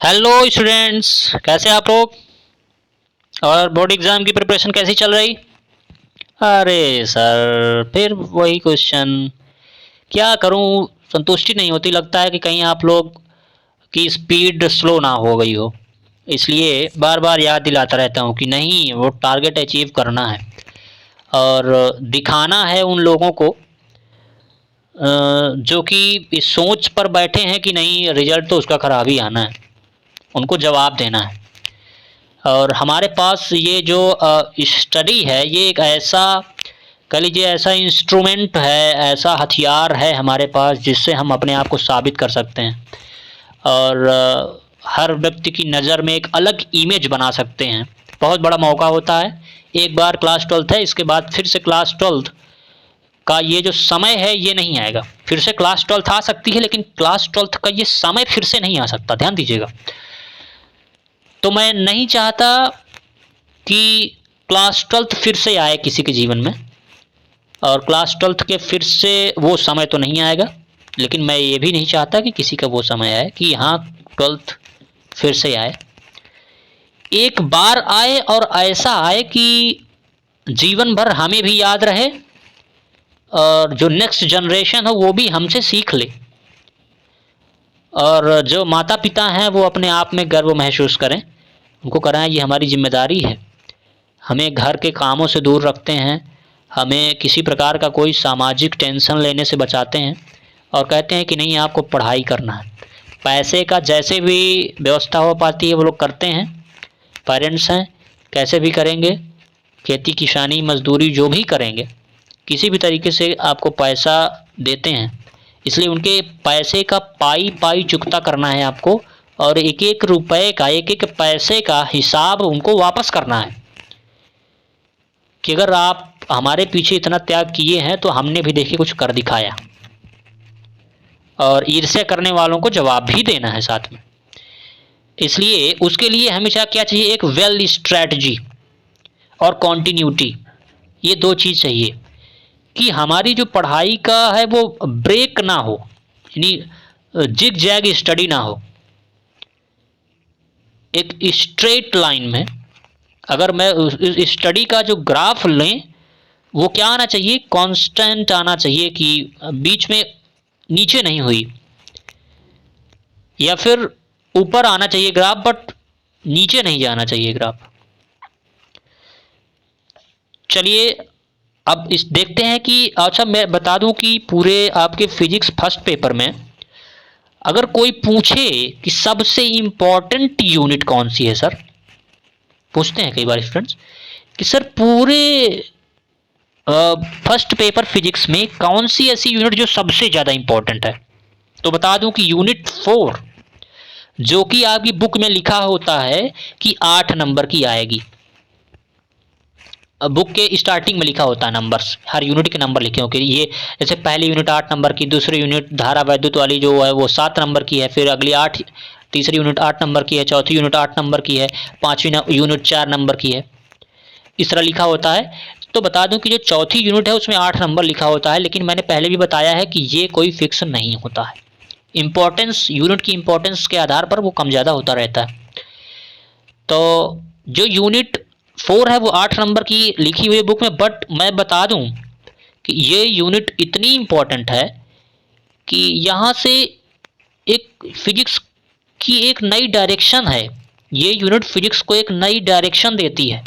Hello students, कैसे आप लोग? और बोर्ड एग्ज़ाम की प्रिपरेशन कैसी चल रही? अरे सर, फिर वही क्वेश्चन। क्या करूं, संतुष्टि नहीं होती। लगता है कि कहीं आप लोग की स्पीड स्लो ना हो गई हो, इसलिए बार बार याद दिलाता रहता हूं कि नहीं, वो टारगेट अचीव करना है और दिखाना है उन लोगों को जो कि इस सोच पर बैठे हैं कि नहीं, रिजल्ट तो उसका ख़राब ही आना है। उनको जवाब देना है। और हमारे पास ये जो स्टडी है, ये एक ऐसा, कह लीजिए, ऐसा इंस्ट्रूमेंट है, ऐसा हथियार है हमारे पास जिससे हम अपने आप को साबित कर सकते हैं और हर व्यक्ति की नज़र में एक अलग इमेज बना सकते हैं। बहुत बड़ा मौका होता है। एक बार क्लास 12th है, इसके बाद फिर से क्लास 12th का ये जो समय है ये नहीं आएगा। फिर से क्लास 12th आ सकती है, लेकिन क्लास 12th का ये समय फिर से नहीं आ सकता, ध्यान दीजिएगा। तो मैं नहीं चाहता कि क्लास 12th फिर से आए किसी के जीवन में, और क्लास 12th के फिर से वो समय तो नहीं आएगा, लेकिन मैं ये भी नहीं चाहता कि किसी का वो समय आए कि हाँ, 12th फिर से आए। एक बार आए और ऐसा आए कि जीवन भर हमें भी याद रहे और जो नेक्स्ट जनरेशन हो वो भी हमसे सीख ले, और जो माता पिता हैं वो अपने आप में गर्व महसूस करें। उनको कराएं, ये हमारी जिम्मेदारी है। हमें घर के कामों से दूर रखते हैं, हमें किसी प्रकार का कोई सामाजिक टेंशन लेने से बचाते हैं और कहते हैं कि नहीं, आपको पढ़ाई करना है। पैसे का जैसे भी व्यवस्था हो पाती है वो लोग करते हैं। पेरेंट्स हैं, कैसे भी करेंगे, खेती किसानी मजदूरी जो भी करेंगे, किसी भी तरीके से आपको पैसा देते हैं, इसलिए उनके पैसे का पाई पाई चुकता करना है आपको, और एक एक रुपए का, एक एक पैसे का हिसाब उनको वापस करना है कि अगर आप हमारे पीछे इतना त्याग किए हैं तो हमने भी देखिए कुछ कर दिखाया। और ईर्ष्या करने वालों को जवाब भी देना है साथ में। इसलिए उसके लिए हमेशा क्या चाहिए, एक वेल स्ट्रैटेजी और कॉन्टिन्यूटी, ये दो चीज़ चाहिए कि हमारी जो पढ़ाई का है वो ब्रेक ना हो, यानी जिग जैग स्टडी ना हो। एक स्ट्रेट लाइन में अगर मैं इस स्टडी का जो ग्राफ लें, वो क्या आना चाहिए, कांस्टेंट आना चाहिए, कि बीच में नीचे नहीं हुई, या फिर ऊपर आना चाहिए ग्राफ बट नीचे नहीं जाना चाहिए ग्राफ। चलिए अब इस देखते हैं कि, अच्छा मैं बता दूं कि पूरे आपके फिजिक्स फर्स्ट पेपर में अगर कोई पूछे कि सबसे इम्पोर्टेंट यूनिट कौन सी है सर, पूछते हैं कई बार स्टूडेंट्स कि सर पूरे फर्स्ट पेपर फिजिक्स में कौन सी ऐसी यूनिट जो सबसे ज़्यादा इम्पोर्टेंट है, तो बता दूं कि यूनिट 4, जो कि आपकी बुक में लिखा होता है कि 8 नंबर की आएगी। बुक के स्टार्टिंग में लिखा होता है नंबर्स, हर यूनिट के नंबर लिखे होंगे। ये जैसे पहली यूनिट 8 नंबर की, दूसरी यूनिट धारा वैद्युत वाली जो है वो 7 नंबर की है, फिर अगली 8, तीसरी यूनिट 8 नंबर की है, चौथी यूनिट 8 नंबर की है, पाँचवीं यूनिट 4 नंबर की है। इस तरह लिखा होता है। तो बता दूं कि जो चौथी यूनिट है उसमें 8 नंबर लिखा होता है, लेकिन मैंने पहले भी बताया है कि ये कोई फिक्स नहीं होता है। इम्पोर्टेंस, यूनिट की इम्पोर्टेंस के आधार पर वो कम ज़्यादा होता रहता है। तो जो यूनिट 4 है वो 8 नंबर की लिखी हुई बुक में, बट मैं बता दूं कि ये यूनिट इतनी इम्पोर्टेंट है कि यहाँ से एक फिजिक्स की एक नई डायरेक्शन है। ये यूनिट फिजिक्स को एक नई डायरेक्शन देती है,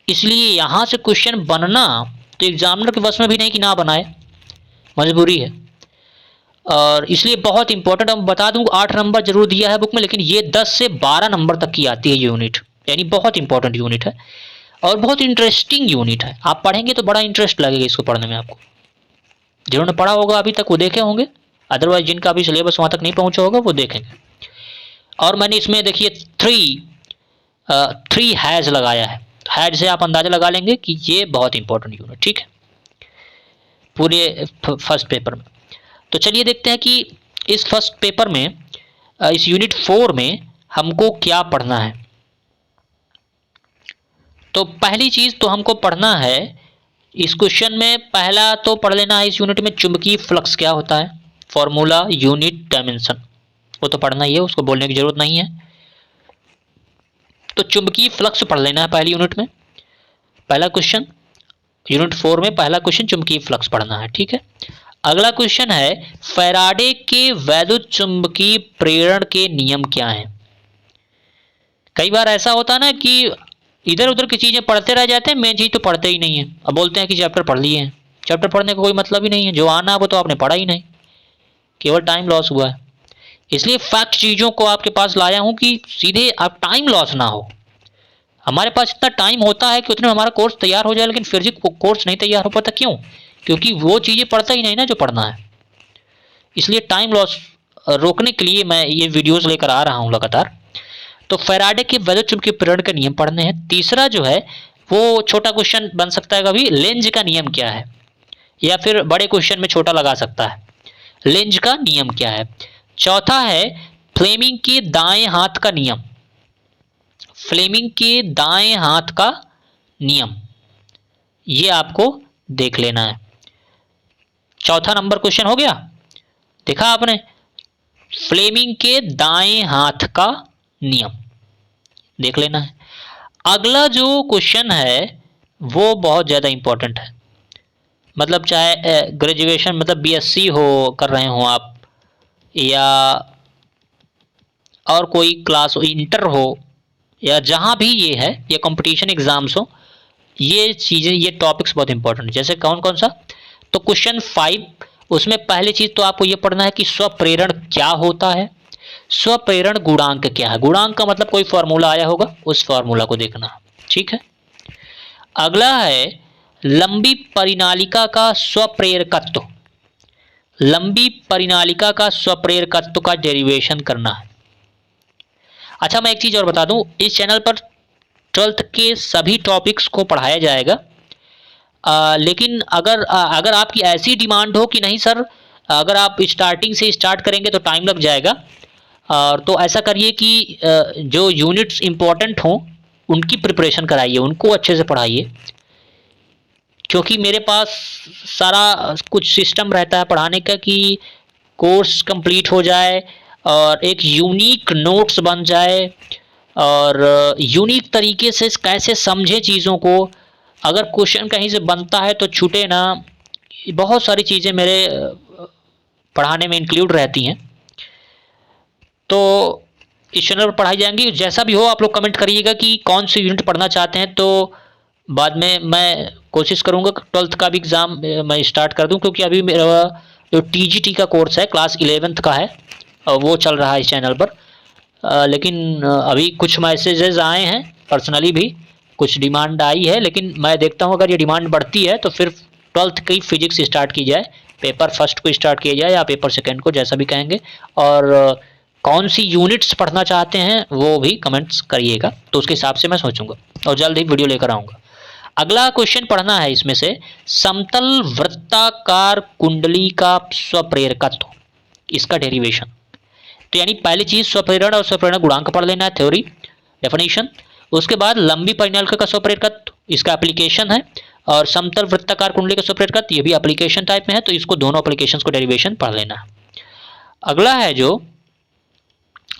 इसलिए यहाँ से क्वेश्चन बनना तो एग्जामिनर के बस में भी नहीं कि ना बनाए, मजबूरी है। और इसलिए बहुत इंपॉर्टेंट, हम बता दूं 8 नंबर जरूर दिया है बुक में, लेकिन ये 10 से 12 नंबर तक की आती है यूनिट, यानी बहुत इंपॉर्टेंट यूनिट है और बहुत इंटरेस्टिंग यूनिट है। आप पढ़ेंगे तो बड़ा इंटरेस्ट लगेगा इसको पढ़ने में आपको। जिन्होंने पढ़ा होगा अभी तक वो देखे होंगे, अदरवाइज जिनका अभी सिलेबस वहाँ तक नहीं पहुँचा होगा वो देखेंगे। और मैंने इसमें देखिए थ्री हैज़ लगाया है। हैज से आप अंदाज़ा लगा लेंगे कि ये बहुत इंपॉर्टेंट यूनिट, ठीक है, पूरे फर्स्ट पेपर में। तो चलिए देखते हैं कि इस फर्स्ट पेपर में, इस यूनिट 4 में हमको क्या पढ़ना है। तो पहली चीज़ तो हमको पढ़ना है, इस क्वेश्चन में पहला तो पढ़ लेना है इस यूनिट में, चुंबकीय फ्लक्स क्या होता है, फॉर्मूला, यूनिट, डायमेंशन। वो तो पढ़ना ही है, उसको बोलने की जरूरत नहीं है। तो चुंबकीय फ्लक्स पढ़ लेना है पहली यूनिट में, पहला क्वेश्चन, यूनिट 4 में पहला क्वेश्चन चुंबकीय फ्लक्स पढ़ना है, ठीक है। अगला क्वेश्चन है फैराडे के वैद्युत चुंबकीय प्रेरण के नियम क्या हैं। कई बार ऐसा होता है ना कि इधर उधर की चीजें पढ़ते रह जाते हैं, मेन चीज तो पढ़ते ही नहीं है। अब बोलते हैं कि चैप्टर पढ़ लिए हैं, चैप्टर पढ़ने का कोई मतलब ही नहीं है, जो आना है वो तो आपने पढ़ा ही नहीं, केवल टाइम लॉस हुआ है। इसलिए फैक्ट चीजों को आपके पास लाया हूं कि सीधे आप टाइम लॉस ना हो। हमारे पास इतना टाइम होता है कि उतने में हमारा कोर्स तैयार हो जाए, लेकिन फिर भी कोर्स नहीं तैयार हो पाता। क्यों? क्योंकि वो चीजें पढ़ता ही नहीं ना जो पढ़ना है। इसलिए टाइम लॉस रोकने के लिए मैं ये वीडियोस लेकर आ रहा हूं लगातार। तो फैराडे के वैद्युत चुंबकीय प्रेरण के नियम पढ़ने हैं। तीसरा जो है वो छोटा क्वेश्चन बन सकता है कभी, लेंज का नियम क्या है, या फिर बड़े क्वेश्चन में छोटा लगा सकता है, लेंज का नियम क्या है। चौथा है फ्लेमिंग के दाएं हाथ का नियम, फ्लेमिंग के दाएं हाथ का नियम, ये आपको देख लेना है। चौथा नंबर क्वेश्चन हो गया, देखा आपने, फ्लेमिंग के दाएं हाथ का नियम देख लेना है। अगला जो क्वेश्चन है वो बहुत ज्यादा इंपॉर्टेंट है, मतलब चाहे ग्रेजुएशन मतलब बीएससी हो कर रहे हो आप, या और कोई क्लास हो, इंटर हो, या जहां भी ये है, या कंपटीशन एग्जाम्स हो, ये चीजें, ये टॉपिक्स बहुत इंपॉर्टेंट है। जैसे कौन कौन सा, तो क्वेश्चन 5, उसमें पहली चीज तो आपको ये पढ़ना है कि स्वप्रेरण क्या होता है, स्वप्रेरण गुणांक क्या है। गुणांक का मतलब कोई फॉर्मूला आया होगा, उस फॉर्मूला को देखना, ठीक है। अगला है लंबी परिनालिका का स्वप्रेरकत्व, लंबी परिनालिका का स्वप्रेरकत्व का डेरिवेशन करना है। अच्छा, मैं एक चीज और बता दूं, इस चैनल पर 12th के सभी टॉपिक्स को पढ़ाया जाएगा। लेकिन अगर आपकी ऐसी डिमांड हो कि नहीं सर, अगर आप स्टार्टिंग से स्टार्ट करेंगे तो टाइम लग जाएगा, तो ऐसा करिए कि जो यूनिट्स इंपॉर्टेंट हों उनकी प्रिपरेशन कराइए, उनको अच्छे से पढ़ाइए, क्योंकि मेरे पास सारा कुछ सिस्टम रहता है पढ़ाने का कि कोर्स कंप्लीट हो जाए और एक यूनिक नोट्स बन जाए, और यूनिक तरीके से कैसे समझे चीज़ों को, अगर क्वेश्चन कहीं से बनता है तो छूटे ना। बहुत सारी चीज़ें मेरे पढ़ाने में इंक्लूड रहती हैं, तो इस चैनल पर पढ़ाई जाएंगी। जैसा भी हो आप लोग कमेंट करिएगा कि कौन सी यूनिट पढ़ना चाहते हैं, तो बाद में मैं कोशिश करूंगा 12th का भी एग्ज़ाम मैं स्टार्ट कर दूं, क्योंकि अभी मेरा जो टीजीटी का कोर्स है क्लास 11th का है, वो चल रहा है इस चैनल पर। लेकिन अभी कुछ मैसेजेस आए हैं पर्सनली भी, कुछ डिमांड आई है, लेकिन मैं देखता हूँ अगर ये डिमांड बढ़ती है तो फिर 12th की फिजिक्स स्टार्ट की जाए, पेपर फर्स्ट को स्टार्ट किया जाए या पेपर सेकेंड को, जैसा भी कहेंगे। और कौन सी यूनिट्स पढ़ना चाहते हैं वो भी कमेंट्स करिएगा, तो उसके हिसाब से मैं सोचूंगा और जल्द ही वीडियो लेकर आऊँगा। अगला क्वेश्चन पढ़ना है इसमें से, समतल वृत्ताकार कुंडली का स्वप्रेरकत्व, इसका डेरिवेशन। तो यानी पहली चीज स्वप्रेरण और स्वप्रेरण गुणांक पढ़ लेना है, थ्योरी डेफिनेशन। उसके बाद लंबी परिनालिका का स्वप्रेरकत्व, इसका एप्लीकेशन है, और समतल वृत्ताकार कुंडली का स्वप्रेरकत्व, ये भी एप्लीकेशन टाइप में है, तो इसको दोनों एप्लीकेशंस को डेरिवेशन पढ़ लेना है। अगला है जो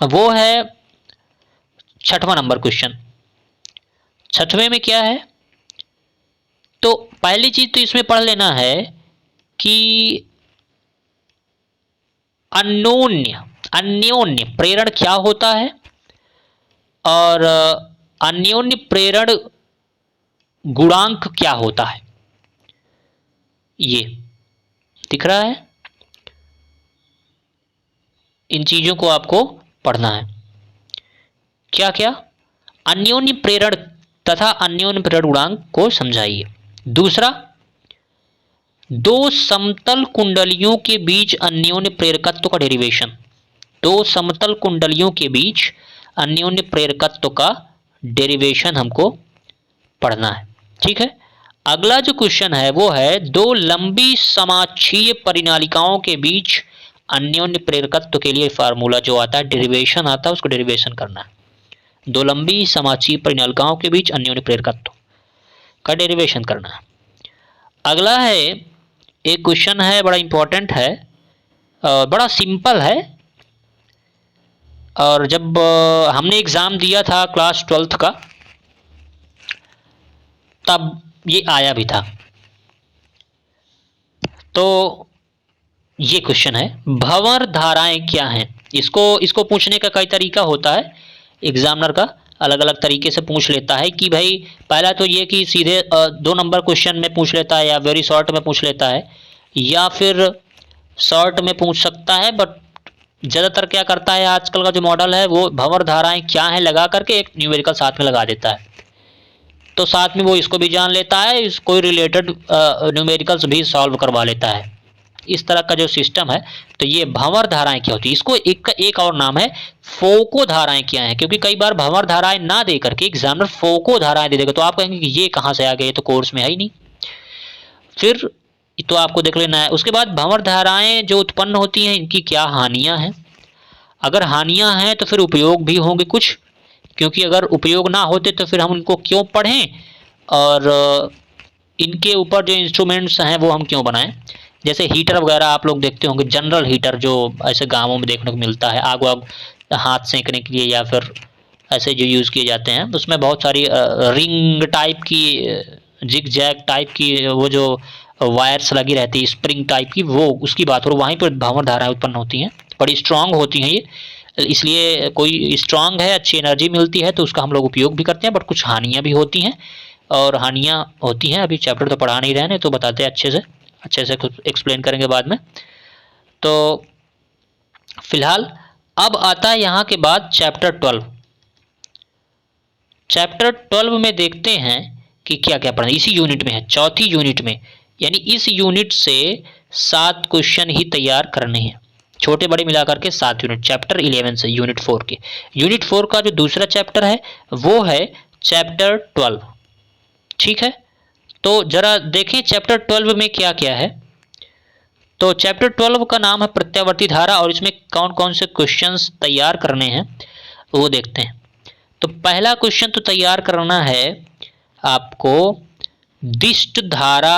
वो है 6वां नंबर क्वेश्चन। 6वें में क्या है, तो पहली चीज तो इसमें पढ़ लेना है कि अन्योन्य अन्योन्य प्रेरण क्या होता है, और अन्योन्य प्रेरण गुणांक क्या होता है, ये दिख रहा है। इन चीजों को आपको पढ़ना है। क्या क्या, अन्योन्य प्रेरण तथा अन्योन्य प्रेरण गुणांक को समझाइए। दूसरा, दो समतल कुंडलियों के बीच अन्योन्य प्रेरकत्व का डेरिवेशन, दो समतल कुंडलियों के बीच अन्योन्य प्रेरकत्व का डेरिवेशन हमको पढ़ना है, ठीक है। अगला जो क्वेश्चन है वो है, दो लंबी समाक्षीय परिनालिकाओं के बीच अन्योन्य प्रेरकत्व के लिए फार्मूला जो आता है, डेरिवेशन आता है, उसको डेरिवेशन करना है। दो लंबी समाक्षीय परिनालिकाओं के बीच अन्योन्य प्रेरकत्व का डेरिवेशन करना है। अगला है, एक क्वेश्चन है बड़ा इंपॉर्टेंट है, बड़ा सिंपल है, और जब हमने एग्ज़ाम दिया था क्लास 12th का, तब ये आया भी था। तो ये क्वेश्चन है, भंवर धाराएं क्या हैं। इसको पूछने का कई तरीका होता है, एग्जामिनर का अलग अलग तरीके से पूछ लेता है कि भाई पहला तो ये कि सीधे 2 नंबर क्वेश्चन में पूछ लेता है, या वेरी शॉर्ट में पूछ लेता है, या फिर शॉर्ट में पूछ सकता है। बट ज़्यादातर क्या करता है आजकल का जो मॉडल है, वो भंवर धाराएं क्या हैं लगा करके एक न्यूमेरिकल साथ में लगा देता है। तो साथ में वो इसको भी जान लेता है, कोई रिलेटेड न्यूमेरिकल्स भी सॉल्व करवा लेता है। इस तरह का जो सिस्टम है, तो ये भंवर धाराएं क्या होती है, इसको एक और नाम है फोको धाराएं क्या है। क्योंकि कई बार भंवर धाराएं ना दे करके एग्जामिनर फोको धाराएं दे देगा, तो आप कहेंगे कि ये कहाँ से आ गए, ये तो कोर्स में है ही नहीं। फिर तो आपको देख लेना है। उसके बाद भंवर धाराएं जो उत्पन्न होती हैं, इनकी क्या हानियां हैं। अगर हानियां हैं तो फिर उपयोग भी होंगे कुछ, क्योंकि अगर उपयोग ना होते तो फिर हम उनको क्यों पढ़ें, और इनके ऊपर जो इंस्ट्रूमेंट्स हैं वो हम क्यों बनाएं। जैसे हीटर वगैरह आप लोग देखते होंगे, जनरल हीटर जो ऐसे गांवों में देखने को मिलता है, आग वाग हाथ सेंकने के लिए या फिर ऐसे जो यूज़ किए जाते हैं, उसमें बहुत सारी रिंग टाइप की, जिग जैग टाइप की वो जो वायर्स लगी रहती है, स्प्रिंग टाइप की, वो उसकी बात हो, वहीं पर भंवर धाराएं उत्पन्न होती हैं। बड़ी स्ट्रांग होती हैं ये, इसलिए कोई स्ट्रांग है, अच्छी एनर्जी मिलती है, तो उसका हम लोग उपयोग भी करते हैं। बट कुछ हानियाँ भी होती हैं, और हानियाँ होती हैं, अभी चैप्टर तो पढ़ा नहीं रहे हैं, तो बताते हैं अच्छे से कुछ एक्सप्लेन करेंगे बाद में। तो फिलहाल अब आता है यहाँ के बाद चैप्टर 12। चैप्टर 12 में देखते हैं कि क्या क्या पढ़ना, इसी यूनिट में है, चौथी यूनिट में, यानी इस यूनिट से 7 क्वेश्चन ही तैयार करने हैं, छोटे बड़े मिलाकर के 7 यूनिट, चैप्टर 11 से यूनिट 4 के। यूनिट 4 का जो दूसरा चैप्टर है वो है चैप्टर 12। ठीक है, तो जरा देखें चैप्टर 12 में क्या क्या है। तो चैप्टर 12 का नाम है प्रत्यावर्ती धारा, और इसमें कौन कौन से क्वेश्चंस तैयार करने हैं वो देखते हैं। तो पहला क्वेश्चन तो तैयार करना है आपको, दिष्ट धारा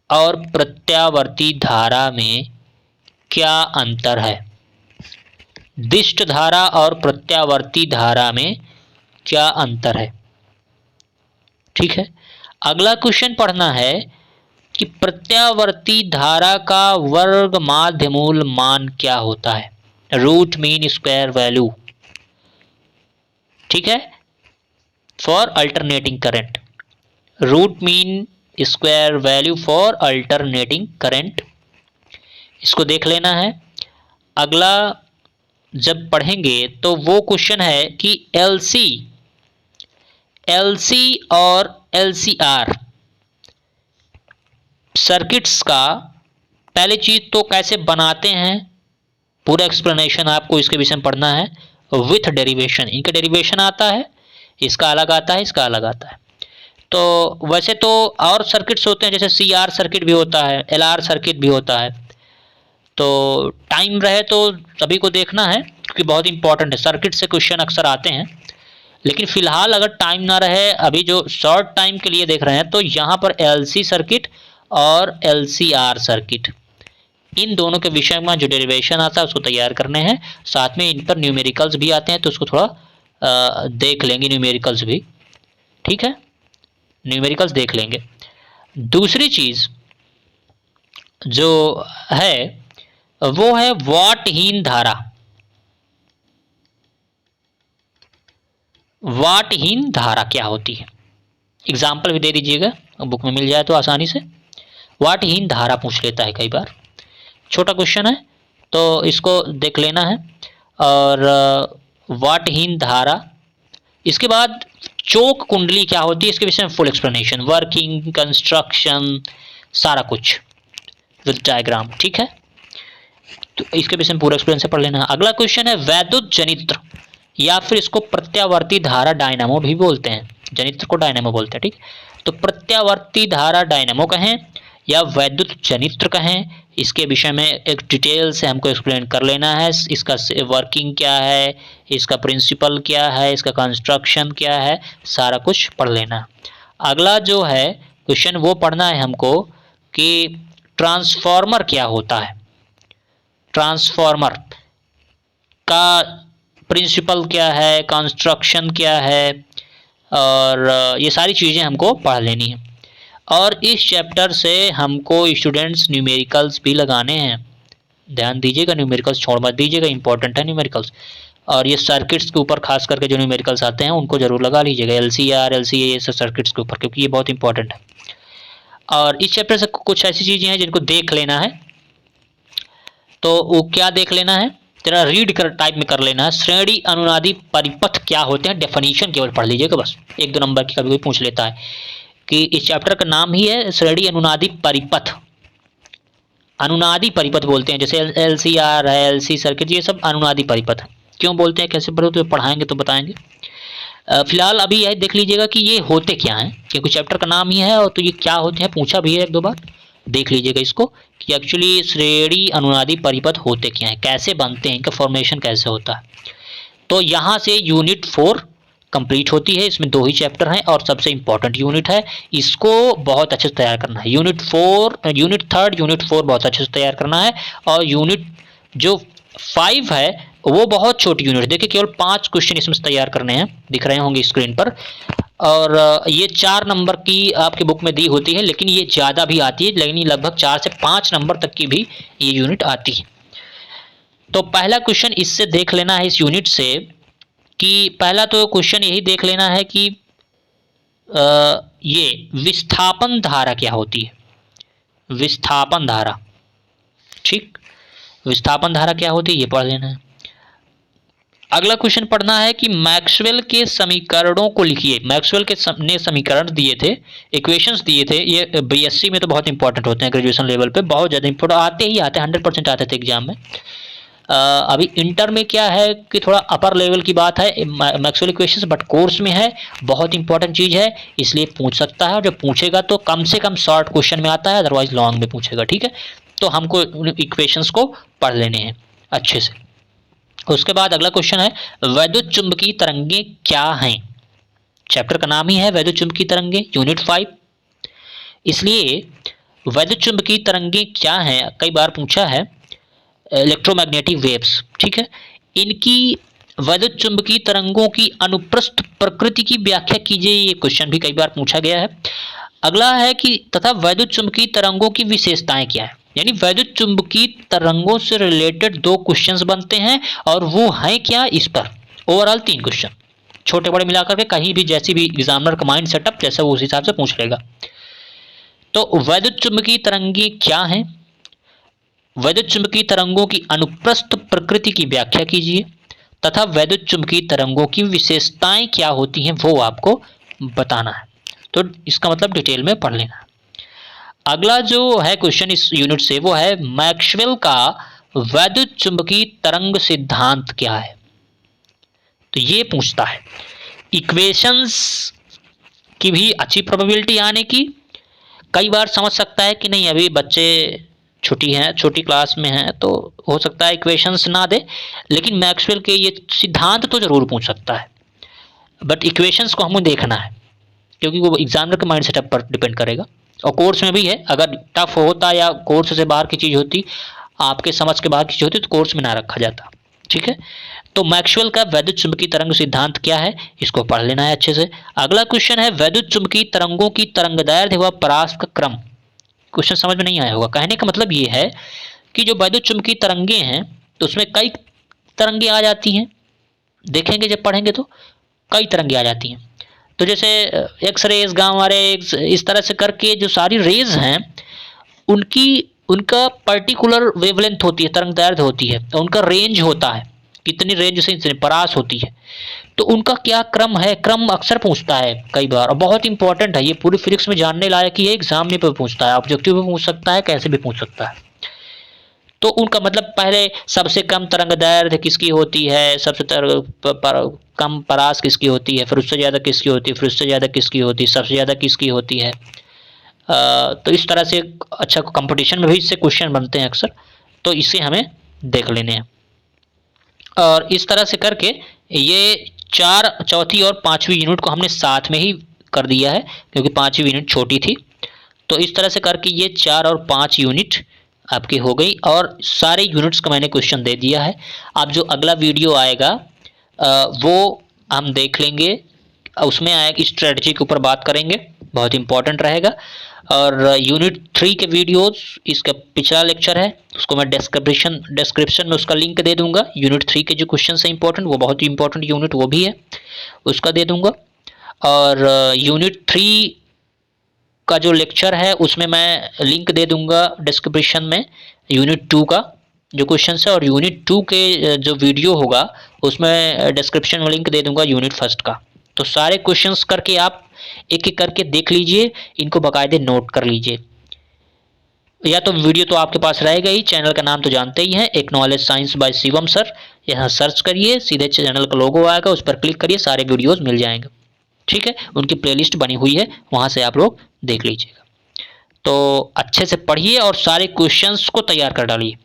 और प्रत्यावर्ती धारा में क्या अंतर है। दिष्ट धारा और प्रत्यावर्ती धारा में क्या अंतर है। ठीक है, अगला क्वेश्चन पढ़ना है कि प्रत्यावर्ती धारा का वर्ग माध्यमूल मान क्या होता है, रूट मीन स्क्वायर वैल्यू। ठीक है, for alternating current, root mean square value for alternating current, इसको देख लेना है। अगला जब पढ़ेंगे तो वो क्वेश्चन है कि एलसी और एलसीआर सर्किट्स का पहली चीज तो कैसे बनाते हैं, पूरा एक्सप्लेनेशन आपको इसके विषय में पढ़ना है, विथ डेरिवेशन। इनका डेरिवेशन आता है, इसका अलग आता है, इसका अलग आता है। तो वैसे तो और सर्किट्स होते हैं, जैसे सीआर सर्किट भी होता है, एलआर सर्किट भी होता है। तो टाइम रहे तो सभी को देखना है, क्योंकि बहुत इंपॉर्टेंट है, सर्किट से क्वेश्चन अक्सर आते हैं। लेकिन फिलहाल अगर टाइम ना रहे, अभी जो शॉर्ट टाइम के लिए देख रहे हैं, तो यहाँ पर एलसी सर्किट और एलसीआर सर्किट, इन दोनों के विषय में जो डेरिवेशन आता है उसको तैयार करने हैं। साथ में इन पर न्यूमेरिकल्स भी आते हैं, तो उसको थोड़ा देख लेंगे, न्यूमेरिकल्स भी। ठीक है, न्यूमेरिकल्स देख लेंगे। दूसरी चीज जो है वो है वाटहीन धारा। वाटहीन धारा क्या होती है, एग्जाम्पल भी दे दीजिएगा, बुक में मिल जाए तो आसानी से। वाटहीन धारा पूछ लेता है कई बार, छोटा क्वेश्चन है तो इसको देख लेना है। और वाटहीन धारा, इसके बाद चोक कुंडली क्या होती है, इसके विषय में फुल एक्सप्लेनेशन, वर्किंग, कंस्ट्रक्शन, सारा कुछ विद डायग्राम। ठीक है, तो इसके विषय में पूरा एक्सप्लेनेशन पढ़ लेना है। अगला क्वेश्चन है वैद्युत जनित्र, या फिर इसको प्रत्यावर्ती धारा डायनामो भी बोलते हैं, जनित्र को डायनामो बोलते हैं। ठीक, तो प्रत्यावर्ती धारा डायनामो कहें या वैद्युत जनित्र कहें, इसके विषय में एक डिटेल से हमको एक्सप्लेन कर लेना है। इसका वर्किंग क्या है, इसका प्रिंसिपल क्या है, इसका कंस्ट्रक्शन क्या है, सारा कुछ पढ़ लेना। अगला जो है क्वेश्चन वो पढ़ना है हमको कि ट्रांसफार्मर क्या होता है। ट्रांसफार्मर का प्रिंसिपल क्या है, कंस्ट्रक्शन क्या है, और ये सारी चीज़ें हमको पढ़ लेनी है। और इस चैप्टर से हमको स्टूडेंट्स न्यूमेरिकल्स भी लगाने हैं। ध्यान दीजिएगा, न्यूमेरिकल्स छोड़ मत दीजिएगा, इंपॉर्टेंट है न्यूमेरिकल्स। और ये सर्किट्स के ऊपर खास करके जो न्यूमेरिकल्स आते हैं उनको जरूर लगा लीजिएगा, LCR LCA ये सब सर्किट्स के ऊपर, क्योंकि ये बहुत इंपॉर्टेंट है। और इस चैप्टर से कुछ ऐसी चीज़ें हैं जिनको देख लेना है। तो वो क्या देख लेना है, जरा रीड कर टाइप में कर लेना है। श्रेणी अनुनादी परिपथ क्या होते हैं, डेफिनेशन केवल पढ़ लीजिएगा बस, 1-2 नंबर की कभी कोई पूछ लेता है कि इस चैप्टर का नाम ही है श्रेणी अनुनादी परिपथ। अनुनादी परिपथ बोलते हैं, जैसे LCR है, LC सर्किट, ये सब अनुनादी परिपथ। क्यों बोलते हैं, कैसे पढ़ो, तो पढ़ाएंगे तो बताएंगे। फिलहाल अभी यह देख लीजिएगा कि ये होते क्या हैं, क्योंकि चैप्टर का नाम ही है और तो ये क्या होते हैं पूछा भी है 1-2 बार। देख लीजिएगा इसको कि एक्चुअली श्रेणी अनुनादी परिपथ होते क्या हैं, कैसे बनते हैं, इनका फॉर्मेशन कैसे होता है। तो यहाँ से यूनिट 4 कंप्लीट होती है। इसमें 2 ही चैप्टर हैं और सबसे इंपॉर्टेंट यूनिट है, इसको बहुत अच्छे से तैयार करना है। यूनिट 3, यूनिट 4 बहुत अच्छे से तैयार करना है। और यूनिट जो 5 है वो बहुत छोटी यूनिट, देखिए केवल 5 क्वेश्चन इसमें से तैयार करने हैं, दिख रहे होंगे स्क्रीन पर। और ये 4 नंबर की आपकी बुक में दी होती है, लेकिन ये ज़्यादा भी आती है, लेकिन लगभग 4 से 5 नंबर तक की भी ये यूनिट आती है। तो पहला क्वेश्चन इससे देख लेना है इस यूनिट से कि पहला तो क्वेश्चन यही देख लेना है कि ये विस्थापन धारा क्या होती है, विस्थापन धारा। ठीक, विस्थापन धारा क्या होती है ये पढ़ लेना है। अगला क्वेश्चन पढ़ना है कि मैक्सवेल के समीकरणों को लिखिए। मैक्सवेल के ने समीकरण दिए थे, इक्वेशंस दिए थे, ये BSc में तो बहुत इंपॉर्टेंट होते हैं, ग्रेजुएशन लेवल पे बहुत ज़्यादा इंपॉर्टेंट आते ही आते हैं, 100% आते थे एग्जाम में। अभी इंटर में क्या है कि थोड़ा अपर लेवल की बात है मैक्सवेल इक्वेशंस, बट कोर्स में है, बहुत इंपॉर्टेंट चीज़ है, इसलिए पूछ सकता है। और जब पूछेगा तो कम से कम शॉर्ट क्वेश्चन में आता है, अदरवाइज लॉन्ग में पूछेगा। ठीक है, तो हमको इक्वेशंस को पढ़ लेने हैं अच्छे से। उसके बाद अगला क्वेश्चन है वैद्युत चुंबकीय तरंगें क्या हैं। चैप्टर का नाम ही है वैद्युत चुंबकीय तरंगें, यूनिट 5, इसलिए वैद्युत चुंबकीय तरंगें क्या हैं कई बार पूछा है, इलेक्ट्रोमैग्नेटिक वेव्स। ठीक है, इनकी वैद्युत चुंबकीय तरंगों की अनुप्रस्थ प्रकृति की व्याख्या कीजिए, ये क्वेश्चन भी कई बार पूछा गया है। अगला है कि तथा वैद्युत चुंबकीय तरंगों की विशेषताएं क्या है, यानी वैद्युत चुंबकीय तरंगों से रिलेटेड 2 क्वेश्चंस बनते हैं और वो हैं क्या, इस पर ओवरऑल 3 क्वेश्चन, छोटे बड़े मिलाकर के, कहीं भी जैसी भी एग्जामिनर का माइंड सेटअप जैसा वो उस हिसाब से पूछ लेगा। तो वैद्युत चुंबकीय तरंगें क्या हैं, वैद्युत चुंबकीय तरंगों की अनुप्रस्थ प्रकृति की व्याख्या कीजिए, तथा वैद्युत चुंबकीय तरंगों की विशेषताएं क्या होती हैं वो आपको बताना है। तो इसका मतलब डिटेल में पढ़ लेना है। अगला जो है क्वेश्चन इस यूनिट से वो है मैक्सवेल का वैद्युत चुंबकीय तरंग सिद्धांत क्या है। तो ये पूछता है, इक्वेशंस की भी अच्छी प्रोबेबिलिटी आने की। कई बार समझ सकता है कि नहीं अभी बच्चे छोटी हैं, छोटी क्लास में हैं, तो हो सकता है इक्वेशंस ना दे, लेकिन मैक्सवेल के ये सिद्धांत तो जरूर पूछ सकता है। बट इक्वेशंस को हमें देखना है, क्योंकि वो एग्जामिनर के माइंड सेटअप पर डिपेंड करेगा। और कोर्स में भी है, अगर टफ होता या कोर्स से बाहर की चीज़ होती, आपके समझ के बाहर की चीज़ होती, तो कोर्स में ना रखा जाता। ठीक है, तो मैक्सवेल का वैद्युत चुंबकीय तरंग सिद्धांत क्या है, इसको पढ़ लेना है अच्छे से। अगला क्वेश्चन है वैद्युत चुंबकीय तरंगों की तरंगदैर्ध्य व परास का क्रम। क्वेश्चन समझ में नहीं आया होगा, कहने का मतलब ये है कि जो वैद्युत चुंबकीय तरंगे हैं तो उसमें कई तरंगे आ जाती हैं, देखेंगे जब पढ़ेंगे तो कई तरंगे आ जाती हैं। तो जैसे एक्स रेज, गामा रेज, इस तरह से करके जो सारी रेज हैं उनका पर्टिकुलर वेवलेंथ होती है, तरंगदैर्ध्य होती है, तो उनका रेंज होता है, कितनी रेंज से इतनी परास होती है, तो उनका क्या क्रम है, क्रम अक्सर पूछता है कई बार, और बहुत इंपॉर्टेंट है ये, पूरी फिजिक्स में जानने लायक ही है, एग्जाम में पूछता है, ऑब्जेक्टिव में पूछ सकता है, कैसे भी पूछ सकता है। तो उनका मतलब पहले सबसे कम तरंगदैर्ध्य किसकी होती है, सबसे कम परास किसकी होती है, फिर उससे ज़्यादा किसकी होती है, फिर उससे ज़्यादा किसकी होती है, सबसे ज़्यादा किसकी होती है। तो इस तरह से अच्छा कंपटीशन में भी इससे क्वेश्चन बनते हैं अक्सर, तो इसे हमें देख लेने हैं। और इस तरह से करके ये 4 चौथी और 5वीं यूनिट को हमने साथ में ही कर दिया है, क्योंकि 5वीं यूनिट छोटी थी। तो इस तरह से करके ये 4 और 5 यूनिट आपकी हो गई और सारे यूनिट्स का मैंने क्वेश्चन दे दिया है। अब जो अगला वीडियो आएगा वो हम देख लेंगे, उसमें आएगा स्ट्रेटजी के ऊपर बात करेंगे, बहुत इंपॉर्टेंट रहेगा। और यूनिट 3 के वीडियोस, इसका पिछला लेक्चर है उसको मैं डिस्क्रिप्शन में उसका लिंक दे दूंगा। यूनिट 3 के जो क्वेश्चन है इंपॉर्टेंट, वो बहुत ही इंपॉर्टेंट यूनिट वो भी है, उसका दे दूंगा। और यूनिट 3 का जो लेक्चर है उसमें मैं लिंक दे दूंगा डिस्क्रिप्शन में यूनिट 2 का जो क्वेश्चन है, और यूनिट 2 के जो वीडियो होगा उसमें डिस्क्रिप्शन में लिंक दे दूंगा यूनिट 1 का। तो सारे क्वेश्चंस करके आप एक एक करके देख लीजिए, इनको बाकायदे नोट कर लीजिए। या तो वीडियो तो आपके पास रहेगा ही, चैनल का नाम तो जानते ही हैं, एक knowledge science by Shivam sir. यहाँ सर्च करिए, सीधे चैनल का लोगो आएगा, उस पर क्लिक करिए, सारे वीडियोस मिल जाएंगे। ठीक है, उनकी प्लेलिस्ट बनी हुई है, वहाँ से आप लोग देख लीजिएगा। तो अच्छे से पढ़िए और सारे क्वेश्चंस को तैयार कर डालिए।